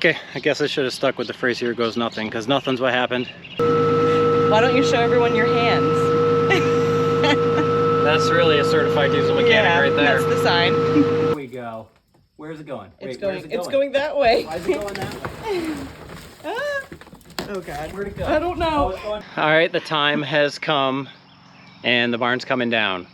Okay, I guess I should have stuck with the phrase "here goes nothing," because nothing's what happened. Why don't you show everyone your hands? That's really a certified diesel mechanic right there. That's the sign. Here we go. Where's it going? It's going that way. Why is it going that way? Oh God. Where'd it go? I don't know. All right, the time has come, and the barn's coming down.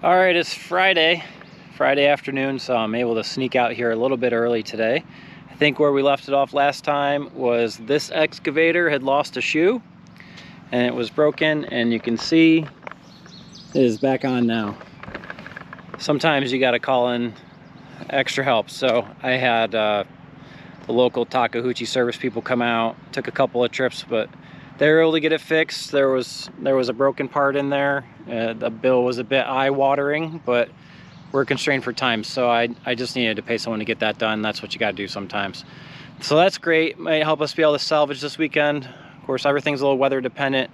All right, it's Friday afternoon, so I'm able to sneak out here a little bit early today. I think where we left it off last time was this excavator had lost a shoe and it was broken, and you can see it is back on now. Sometimes you got to call in extra help, so I had the local Takahauchi service people come out, took a couple of trips, but they were able to get it fixed. There was a broken part in there. The bill was a bit eye-watering, but we're constrained for time, so I just needed to pay someone to get that done. That's what you got to do sometimes. So that's great. Might help us be able to salvage this weekend. Of course, everything's a little weather dependent.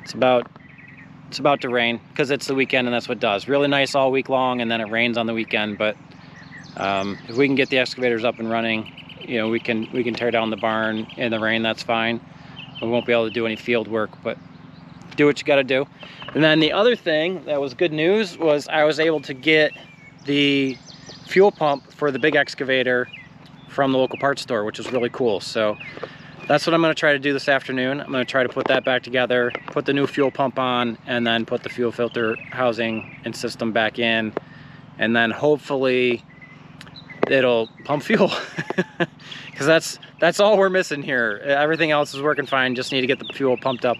It's about to rain because it's the weekend, and that's what it does. Really nice all week long, and then it rains on the weekend. But if we can get the excavators up and running, you know, we can tear down the barn in the rain. That's fine. We won't be able to do any field work, but do what you got to do. And then the other thing that was good news was I was able to get the fuel pump for the big excavator from the local parts store, which is really cool. So that's what I'm going to try to do this afternoon. I'm going to try to put that back together, put the new fuel pump on, and then put the fuel filter housing and system back in, and then hopefully it'll pump fuel. Because that's all we're missing here. Everything else is working fine. Just need to get the fuel pumped up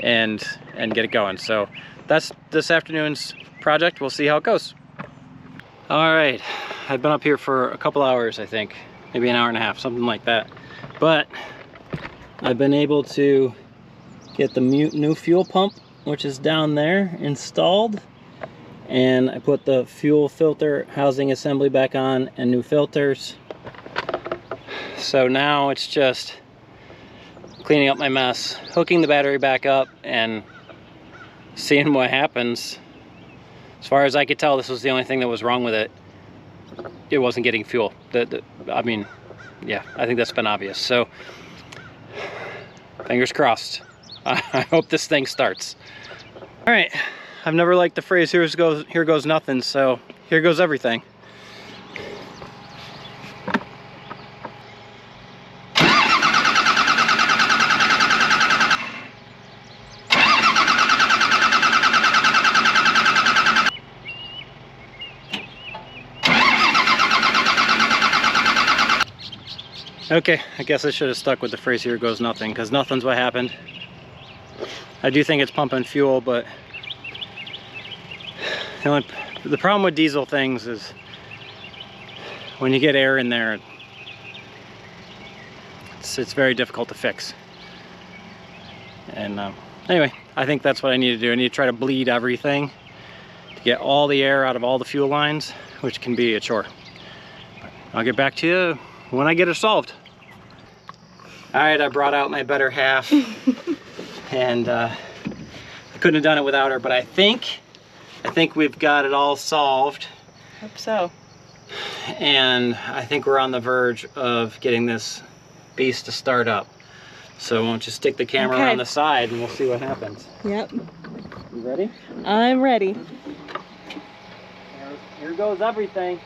and get it going. So that's this afternoon's project. We'll see how it goes. All right, I've been up here for a couple hours, I think, maybe an hour and a half, something like that. But I've been able to get the new fuel pump, which is down there, installed. And I put the fuel filter housing assembly back on and new filters. So now it's just cleaning up my mess, hooking the battery back up, and seeing what happens. As far as I could tell, this was the only thing that was wrong with it. It wasn't getting fuel. I mean, yeah, I think that's been obvious. So, fingers crossed. I hope this thing starts. All right, I've never liked the phrase "here goes nothing," so here goes everything. Okay, I guess I should have stuck with the phrase "here goes nothing," because nothing's what happened. I do think it's pumping fuel, but the problem with diesel things is when you get air in there, it's very difficult to fix. And anyway, I think that's what I need to do. I need to try to bleed everything to get all the air out of all the fuel lines, which can be a chore. But I'll get back to you when I get it solved. All right, I brought out my better half, and I couldn't have done it without her, but I think we've got it all solved. Hope so. And I think we're on the verge of getting this beast to start up. So why don't you stick the camera on the side and we'll see what happens. Yep. You ready? I'm ready. Here goes everything.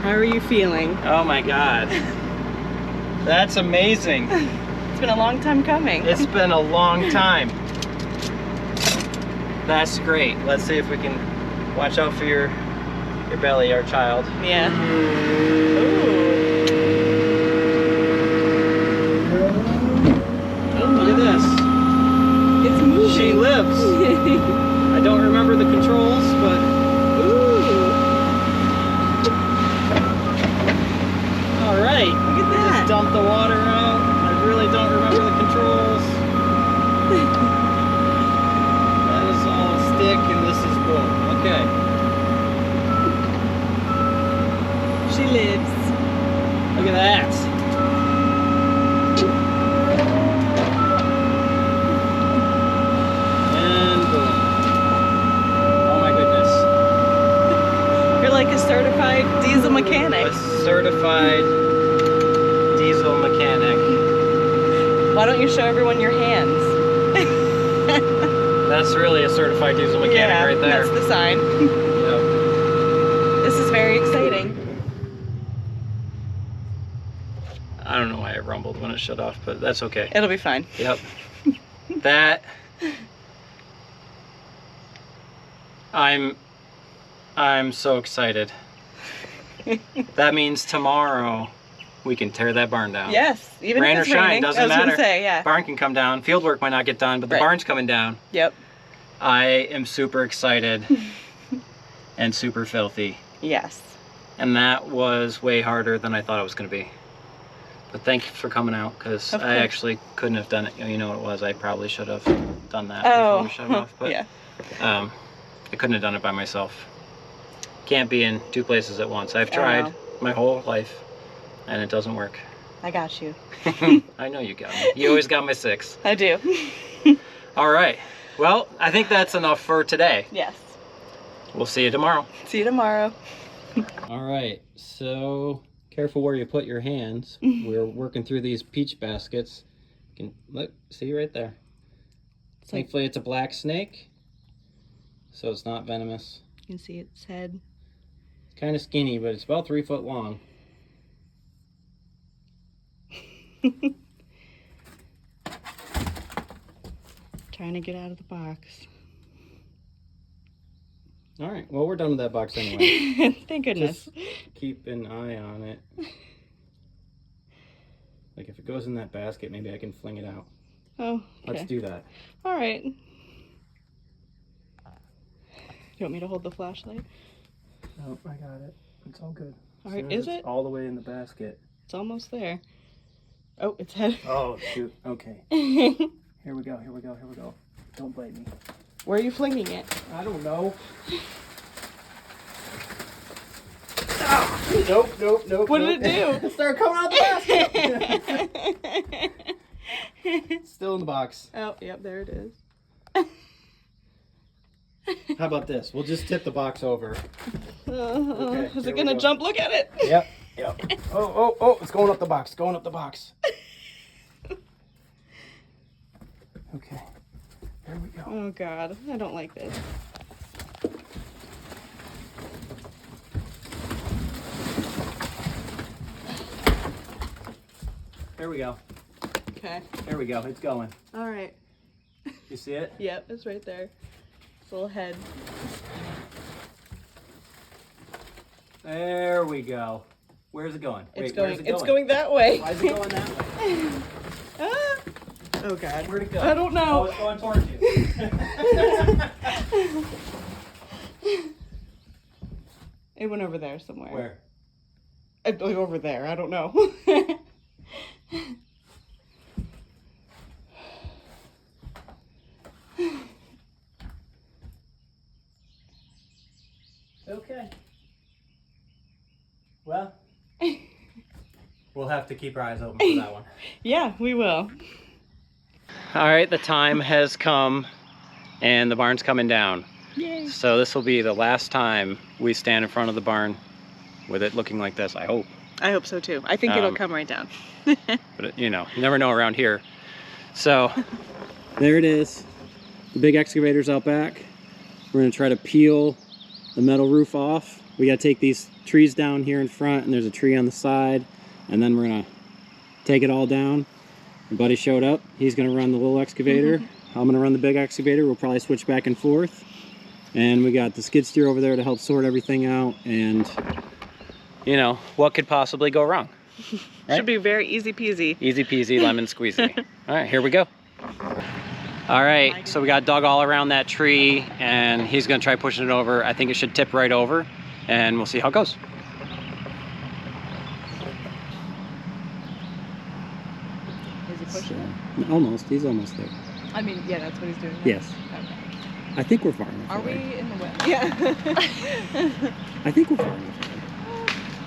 How are you feeling? Oh my God. That's amazing. It's been a long time coming. It's been a long time. That's great. Let's see if we can watch out for your belly, our child. Yeah. Look at this. It's moving. She lives. I don't remember the controls, but all right. Look at that. Just dump the water out. I really don't remember the controls. That is all stick, and this is she lives. Look at that. And boom. Oh my goodness. You're like a certified diesel mechanic. A certified diesel mechanic. Why don't you show everyone your hands? That's really a certified diesel mechanic right there. That's the sign. Yep. This is very exciting. I don't know why it rumbled when it shut off, but that's okay. It'll be fine. Yep. That I'm so excited. That means tomorrow we can tear that barn down. Yes, even Rain if or it's shine, raining. doesn't I was matter. gonna say, yeah. Barn can come down. Field work might not get done, but the Right. barn's coming down. Yep. I am super excited and super filthy. Yes. And that was way harder than I thought it was going to be. But thank you for coming out, because Of I course. actually couldn't have done it. You know what it was? I probably should have done that Oh. before we shut it off. But Yeah. I couldn't have done it by myself. Can't be in two places at once. I've tried know. my whole life, and it doesn't work. I got you. I know you got me. You always got my six. I do. All right. Well, I think that's enough for today. Yes. We'll see you tomorrow. See you tomorrow. All right, so careful where you put your hands. We're working through these peach baskets. You can look, see right there. Thankfully, it's a black snake, so it's not venomous. You can see its head. Kind of skinny, but it's about 3 foot long. Trying to get out of the box. All right, well, we're done with that box anyway. Thank goodness. Just keep an eye on it. Like if it goes in that basket, maybe I can fling it out. Oh, okay. Let's do that. All right. You want me to hold the flashlight? Oh, I got it. It's all good. All right, is it? All the way in the basket. It's almost there. Oh, its head. Oh, shoot. Okay. Here we go, here we go, here we go. Don't blame me. Where are you flinging it? I don't know. Oh, nope, nope, nope. What did it do? It started coming out the basket. It's still in the box. Oh, yep, there it is. How about this? We'll just tip the box over. Okay, Is here it we gonna go. jump? Look at it. Yep, yep. Oh, it's going up the box, going up the box. Okay, there we go. Oh God, I don't like this. There we go. Okay. There we go. It's going. All right. You see it? Yep, it's right there. Its little head. There we go. Where's it going? It's Wait, going. where's it It's going that way. Why is it going that way? Ah. Oh God. Where'd it go? I don't know. Oh, it's going towards you. It went over there somewhere. Where? Over there. I don't know. Okay. Well, we'll have to keep our eyes open for that one. Yeah, we will. All right, the time has come and the barn's coming down. Yay. So this will be the last time we stand in front of the barn with it looking like this, I hope. I hope so too. I think it'll Um, come right down. But you know, you never know around here. So there it is. The big excavator's out back. We're gonna try to peel the metal roof off. We gotta take these trees down here in front, and there's a tree on the side, and then we're gonna take it all down. My buddy showed up. He's gonna run the little excavator. I'm gonna run the big excavator. We'll probably switch back and forth. And we got the skid steer over there to help sort everything out. And you know, what could possibly go wrong? Right? Should be very easy peasy. Easy peasy, lemon squeezy. All right, here we go. All right, so we got dug all around that tree, and he's gonna try pushing it over. I think it should tip right over, and we'll see how it goes. Is he pushing it? Almost, he's almost there. I mean, yeah, that's what he's doing. Yes. Okay. I think we're far enough Are we away. in the way? Yeah. I think we're far enough away.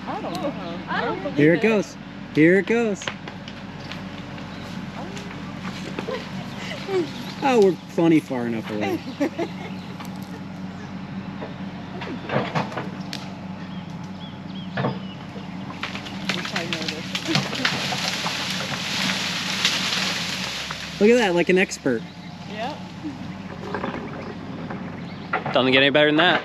I don't know. I don't believe Here it goes. Here it goes. Oh, we're funny far enough away. Wish I noticed. Look at that, like an expert. Yep. Doesn't get any better than that.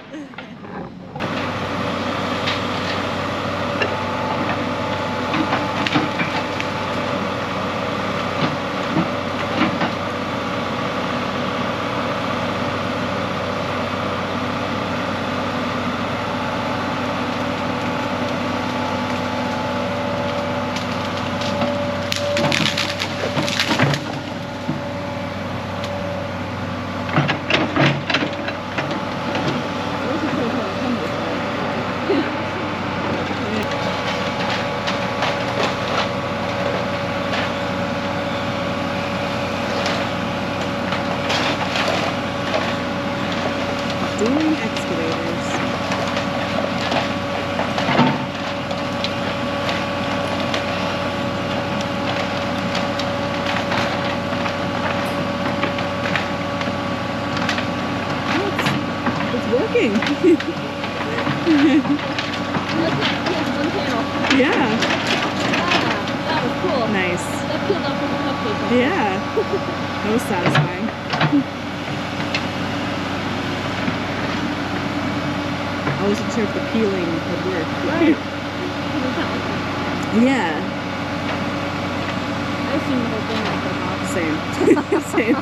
Dueling excavators. It's working. Yeah. That was cool. Nice. That peeled off with a cupcake. Yeah. That was satisfying. I wasn't sure if the peeling would work. Right. Yeah. I assumed the whole thing would come off. Same. Same.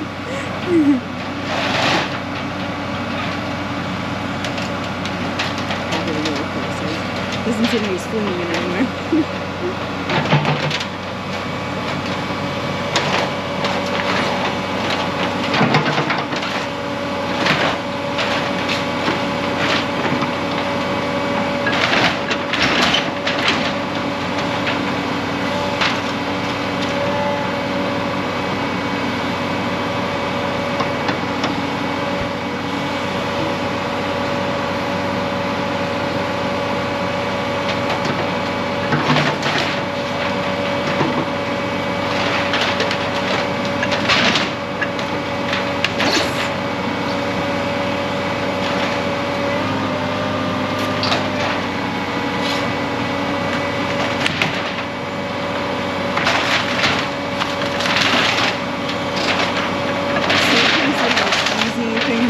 I'll get a little closer. Doesn't seem like he's flinging it anywhere.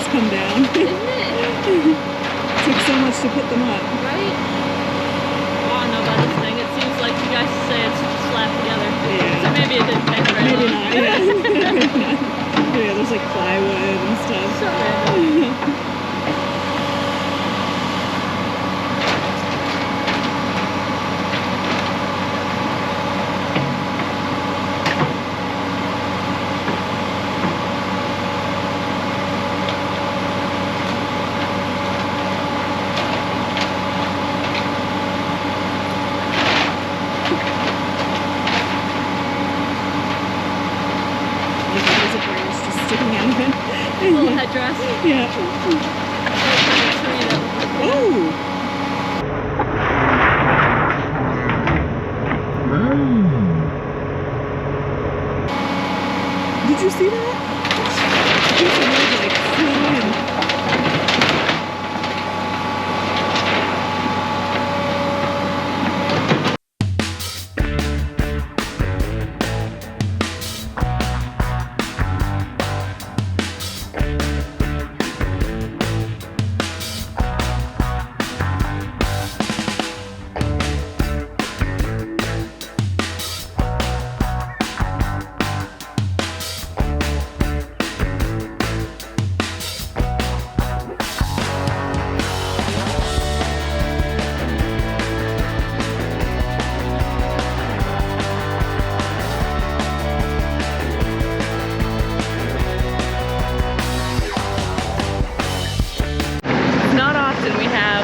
Come down. Isn't it? Took so much to put them up. Right? I don't know about this thing. It seems like you guys say it's slapped together. Yeah. So maybe it didn't take very Maybe long. not. Yeah. Maybe not. Yeah, there's like plywood and stuff. So random. There's a branch just sticking out of it. Little headdress. Yeah. Oh! Did you see that? Piece of wood like flew in.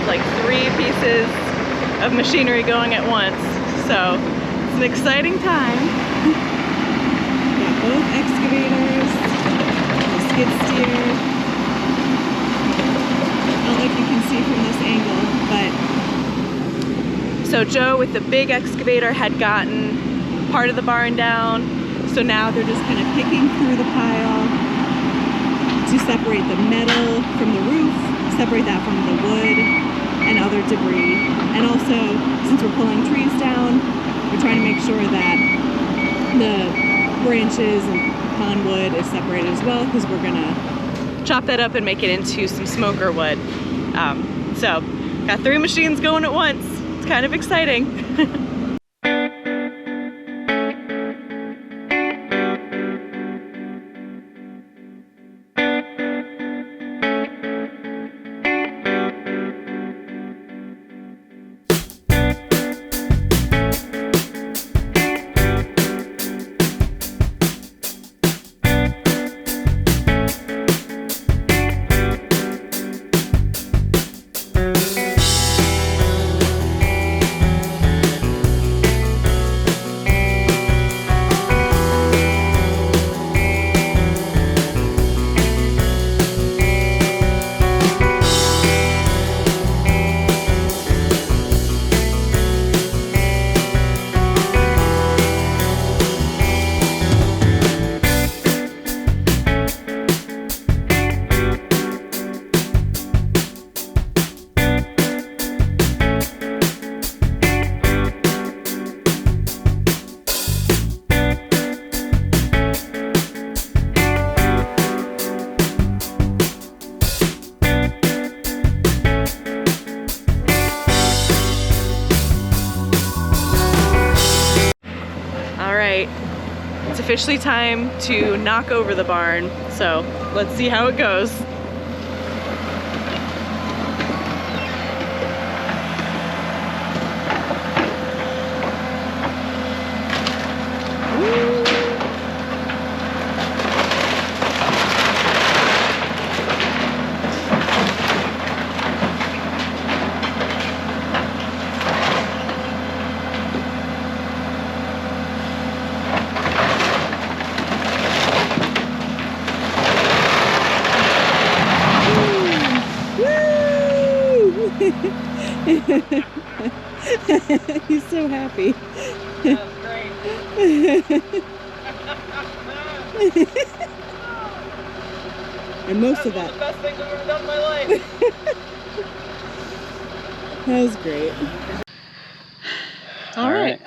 Like 3 pieces of machinery going at once, so it's an exciting time. Got both excavators, the skid steer. I don't know if you can see from this angle, but So Joe with the big excavator had gotten part of the barn down. So now they're just kind of picking through the pile to separate the metal from the roof, separate that from the wood and other debris. And also, since we're pulling trees down, we're trying to make sure that the branches and pondwood is separated as well, because we're gonna chop that up and make it into some smoker wood. So, got 3 machines going at once. It's kind of exciting. It's officially time to knock over the barn, so let's see how it goes. He's so happy. That's great. And most of One that. of the best things I've ever done in my life. That was great. All right.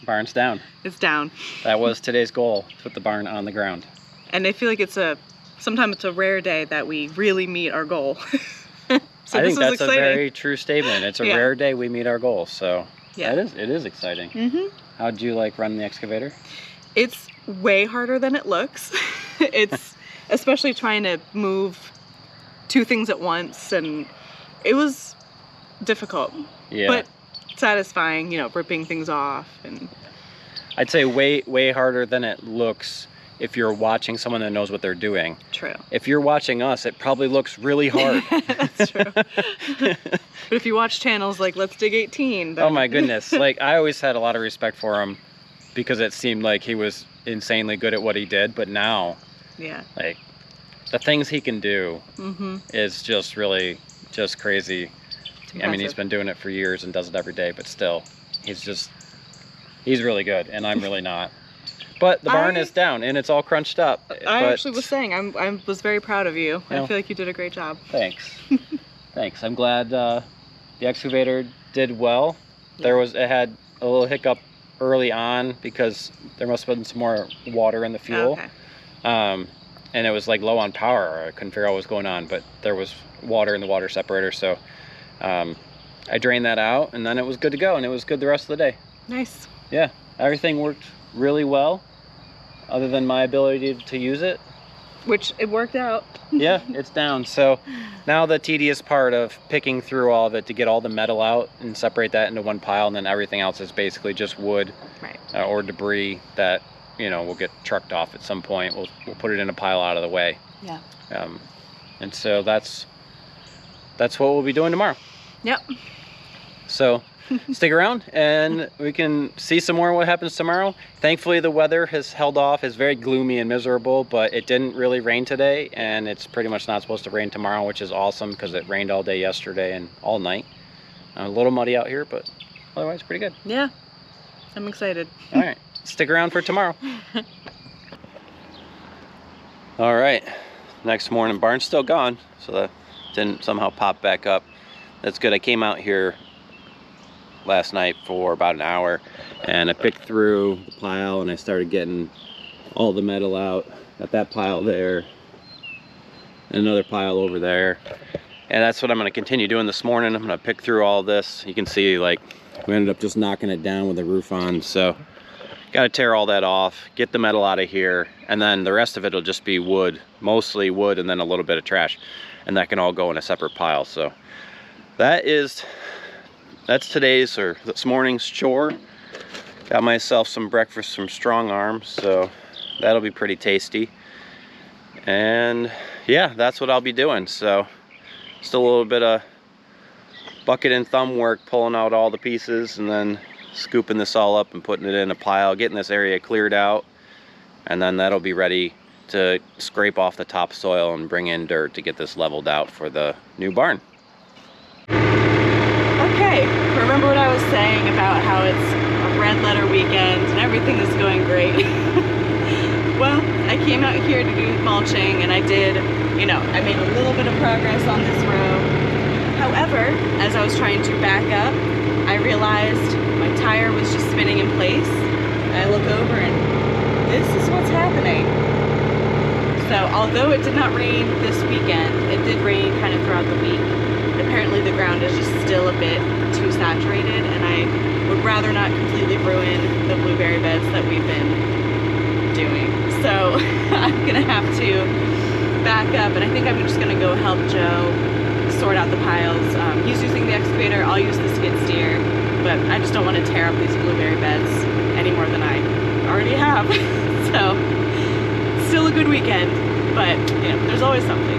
Barn's down. It's down. That was today's goal, to put the barn on the ground. And I feel like sometimes it's a rare day that we really meet our goal. So I think that's exciting. a very true statement. It's a rare day we meet our goals, so yeah, it is exciting. Mm-hmm. How'd you like running the excavator? It's way harder than it looks. It's especially trying to move 2 things at once, and it was difficult, but satisfying, you know, ripping things off. And I'd say way harder than it looks if you're watching someone that knows what they're doing. True. If you're watching us, it probably looks really hard. That's true. But if you watch channels like Let's Dig 18. Then... Oh my goodness. Like, I always had a lot of respect for him because it seemed like he was insanely good at what he did. But now, yeah, like, the things he can do is just really just crazy. I mean, he's been doing it for years and does it every day, but still, he's really good, and I'm really not. But the barn is down, and it's all crunched up. I actually was saying, I was very proud of you. I feel like you did a great job. Thanks. Thanks. I'm glad the excavator did well. Yeah. It had a little hiccup early on because there must have been some more water in the fuel. Okay. And it was like low on power. I couldn't figure out what was going on, but there was water in the water separator, so I drained that out, and then it was good to go, and it was good the rest of the day. Nice. Yeah, everything worked really well, other than my ability to use it. Which it worked out. Yeah, it's down. So now the tedious part of picking through all of it to get all the metal out and separate that into one pile, and then everything else is basically just wood, right, or debris that, you know, will get trucked off at some point. We'll put it in a pile out of the way. Yeah. And so that's what we'll be doing tomorrow. Yep. So stick around and we can see some more what happens tomorrow. Thankfully the weather has held off. It's very gloomy and miserable, but it didn't really rain today, and it's pretty much not supposed to rain tomorrow, which is awesome because it rained all day yesterday and all night. A little muddy out here, but otherwise pretty good. Yeah, I'm excited. All right, stick around for tomorrow. All right, next morning, barn's still gone, so that didn't somehow pop back up. That's good. I came out here last night for about an hour, and I picked through the pile, and I started getting all the metal out. Got that pile there, and another pile over there. And that's what I'm going to continue doing this morning. I'm going to pick through all this. You can see, like, we ended up just knocking it down with the roof on, so got to tear all that off, get the metal out of here, and then the rest of it will just be wood, mostly wood, and then a little bit of trash, and that can all go in a separate pile. So that's today's, or this morning's chore. Got myself some breakfast from Strong Arm, so that'll be pretty tasty. And yeah, that's what I'll be doing. So still a little bit of bucket and thumb work, pulling out all the pieces and then scooping this all up and putting it in a pile, getting this area cleared out, and then that'll be ready to scrape off the topsoil and bring in dirt to get this leveled out for the new barn. Okay, remember what I was saying about how it's a red letter weekend and everything is going great? Well, I came out here to do mulching, and I did, I made a little bit of progress on this row. However, as I was trying to back up, I realized my tire was just spinning in place. I look over and this is what's happening. So although it did not rain this weekend, it did rain kind of throughout the week. Apparently the ground is just still a bit too saturated, and I would rather not completely ruin the blueberry beds that we've been doing. So I'm gonna have to back up, and I think I'm just gonna go help Joe sort out the piles. He's using the excavator, I'll use the skid steer, but I just don't want to tear up these blueberry beds any more than I already have. So still a good weekend, but there's always something.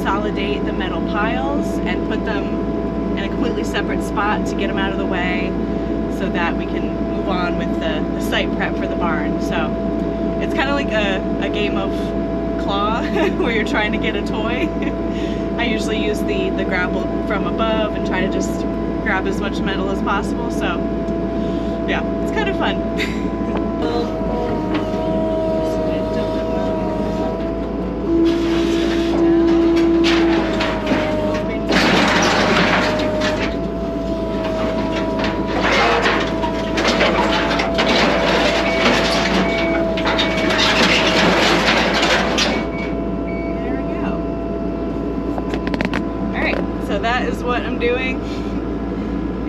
consolidate the metal piles and put them in a completely separate spot to get them out of the way so that we can move on with the site prep for the barn. So it's kind of like a game of claw where you're trying to get a toy. I usually use the grapple from above and try to just grab as much metal as possible. So yeah, it's kind of fun. What I'm doing,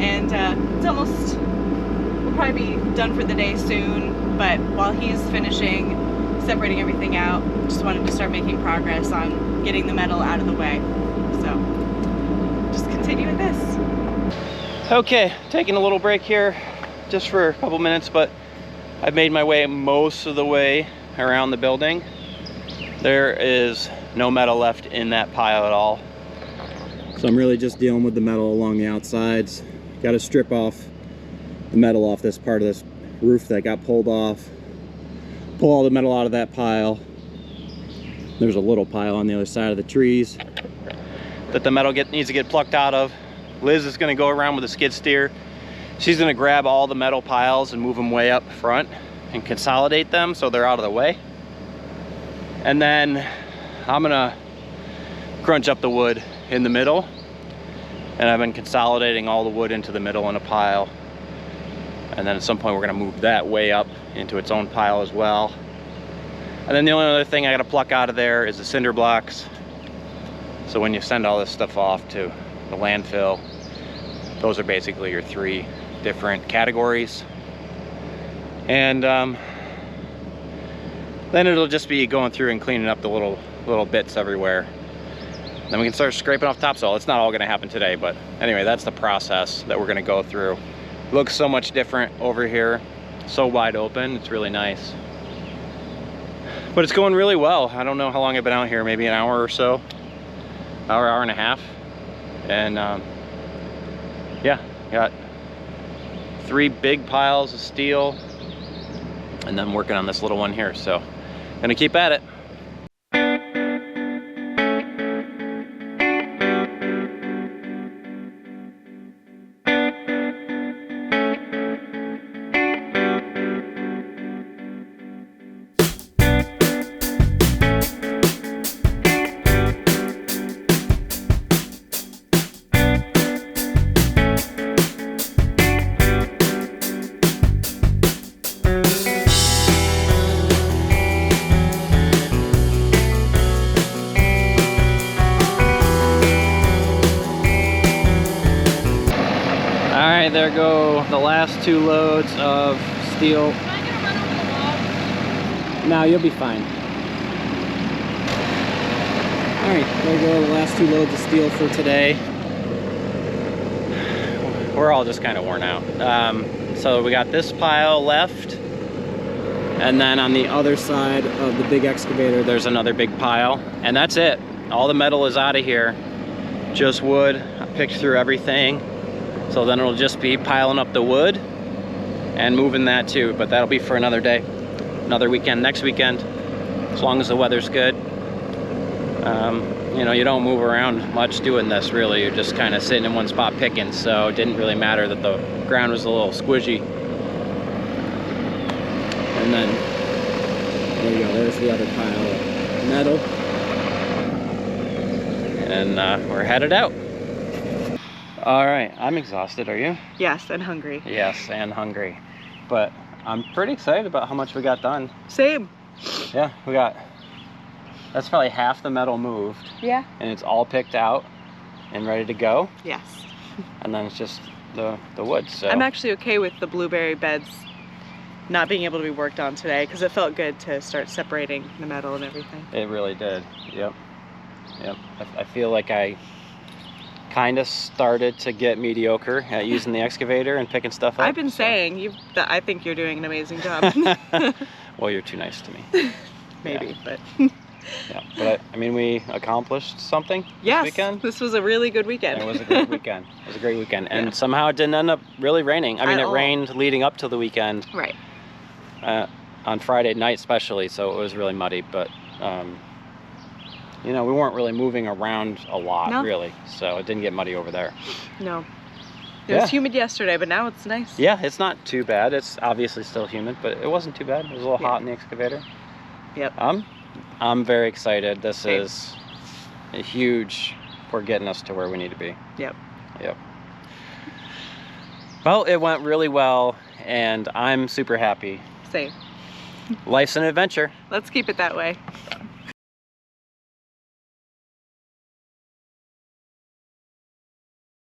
and it's almost, we'll probably be done for the day soon, but while he's finishing separating everything out, just wanted to start making progress on getting the metal out of the way. So just continue with this. Okay, taking a little break here just for a couple minutes, but I've made my way most of the way around the building. There is no metal left in that pile at all. So I'm really just dealing with the metal along the outsides. Got to strip off the metal off this part of this roof that got pulled off. Pull all the metal out of that pile. There's a little pile on the other side of the trees that the metal needs to get plucked out of. Liz is going to go around with a skid steer. She's going to grab all the metal piles and move them way up front and consolidate them so they're out of the way. And then I'm going to crunch up the wood in the middle, and I've been consolidating all the wood into the middle in a pile, and then at some point we're going to move that way up into its own pile as well. And then the only other thing I got to pluck out of there is the cinder blocks. So when you send all this stuff off to the landfill, those are basically your 3 different categories, and then it'll just be going through and cleaning up the little bits everywhere. Then we can start scraping off topsoil. It's not all gonna happen today, but anyway, that's the process that we're gonna go through. Looks so much different over here, so wide open. It's really nice, but it's going really well. I don't know how long I've been out here, maybe an hour or so, hour and a half, and yeah, got 3 big piles of steel, and then working on this little one here. So gonna keep at it. There go the last 2 loads of steel. Am I gonna run over the wall? No, you'll be fine. All right, there go the last 2 loads of steel for today. We're all just kind of worn out. So we got this pile left, and then on the other side of the big excavator there's another big pile, and that's it. All the metal is out of here, just wood. I picked through everything. So then it'll just be piling up the wood and moving that too, but that'll be for another day, another weekend, next weekend, as long as the weather's good. You know, you don't move around much doing this really. You're just kind of sitting in one spot picking, so it didn't really matter that the ground was a little squishy. And then, there you go, there's the other pile of metal. And we're headed out. All right, I'm exhausted, are you? Yes, and hungry. Yes, and hungry. But I'm pretty excited about how much we got done. Same. Yeah, that's probably half the metal moved. Yeah. And it's all picked out and ready to go. Yes. And then it's just the wood, so. I'm actually okay with the blueberry beds not being able to be worked on today, because it felt good to start separating the metal and everything. It really did, yep. I feel like I kind of started to get mediocre at using the excavator and picking stuff up. I've been saying that I think you're doing an amazing job. Well, you're too nice to me. Maybe, yeah. But Yeah, but I mean, we accomplished something Yes, this weekend. this was a really good weekend. It was a great weekend. It was a great weekend, and Yeah. somehow it didn't end up really raining. I mean, At it all. rained leading up to the weekend. Right. On Friday night especially, so it was really muddy, but you know, we weren't really moving around a lot. No. Really, so it didn't get muddy over there. No. It was Yeah. humid yesterday, but now it's nice. Yeah, it's not too bad. It's obviously still humid, but it wasn't too bad. It was a little Yeah. hot in the excavator. Yep. I'm very excited. This Same. is a huge for getting us to where we need to be. Yep. Yep. Well, it went really well, and I'm super happy. Same. Life's an adventure. Let's keep it that way.